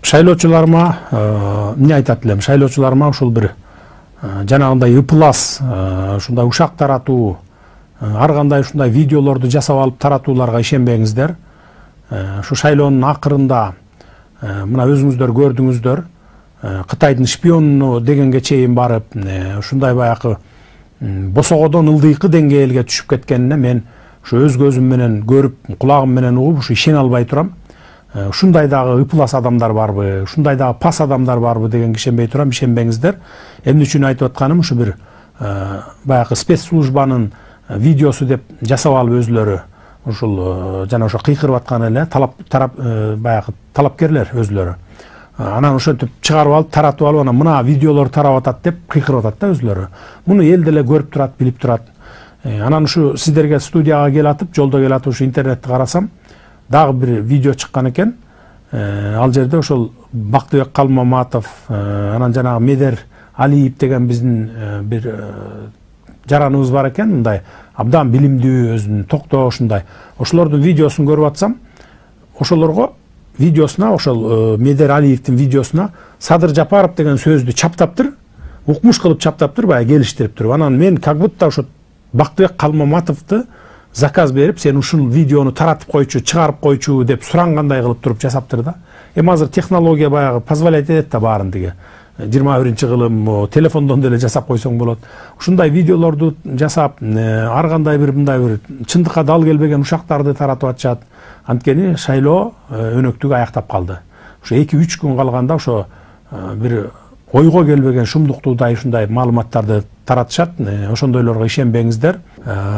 шайлоочуларыма эмне айтат элем? Шайлоочуларыма ушул бир жанагындай ыплас, ушундай ушак таратуу, ар кандай ушундай видеолорду жасап алып таратууларга ишенбеңиздер. Ушу шайлоонун акырында мына өзүңүздөр көрдүңүздөр, Кытайдын шпиону дегенге чейин барып, ушундай баягы босогодон ылдыйкы деңгээлге түшүп кеткенине мен ушу өз көзүм менен көрүп, кулагым менен угуп, ушу ишене албай турам. Ушундай дагы ыплас адамдар барбы, ушундай дагы пас адамдар барбы дегенге ишенбей турам, ишенбеңиздер. Эмне үчүн айтып атканым, ушу бир баягы спецслужбанын видеосу деп жасап алып өзлөрү ушул жана ошо кыйкырып аткан эле баягы талапкерлер өзлөрү. Анан ошентип чыгарып алып, таратып алып, анан мына видеолор тарап атат деп кыйкырып атат да өзлөрү. Муну эл деле көрүп турат, билип турат. Анан ушу сиздерге студияга келатып, жолдо келатып ушу интернетти карасам, дагы бир видео чыккан экен. Ал жерде ошол Бактыбек Калмаматов, анан жанагы Медер Алиев деген биздин бир жараныбыз бар экен, мындай абдан билимдүү, өзүнүн токтоо ушундай. Ошолордун видеосун көрүп атсам, ошолорго видеосуна, ошол Медер Алиевдин видеосуна Садыр Жапаров деген сөздү чаптаптыр, укмуш кылып чаптаптыр, баягы келиштирип туруп. Анан мен как будто ошо Бактыбек Калмаматовду заказ берип, сен ушул видеону таратып койчу, чыгарып койчу деп сурангандай кылып туруп жасаптыр да. Азыр технология баягы позволять этет да баарын деге. 21-кылым телефондон деле жасап койсоң болот. Ушундай видеолорду жасап, ар кандай бир мындай бир чындыкка дал келбеген ушактарды таратып атышат. Анткени шайлоо өнөктүгү аяктап калды. Ошо 2-3 күн калганда ошо бир ойго келбеген шумдуктуудай ушундай маалыматтарды таратышат. Ошондойлорго ишенбеңиздер.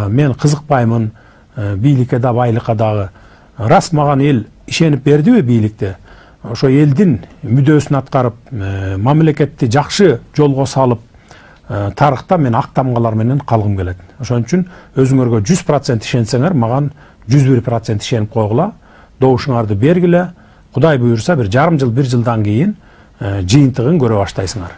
Мен кызыкпаймын бийликке да, байлыкка дагы. Рас маган эл ишенип бердиби бийликте? Ошо элдин мүдөөсүн аткарып, мамлекетти жакшы жолго салып, тарыхта мен ак тамгалар менен калгым келет. Ошон үчүн өзүңөргө 100% ишенсеңер, маган 101% ишенип койгула. Добушуңарды бергиле. Кудай буйрса, бир жарым жыл, 1 жылдан кийин жыйынтыгын көрө баштайсыңар.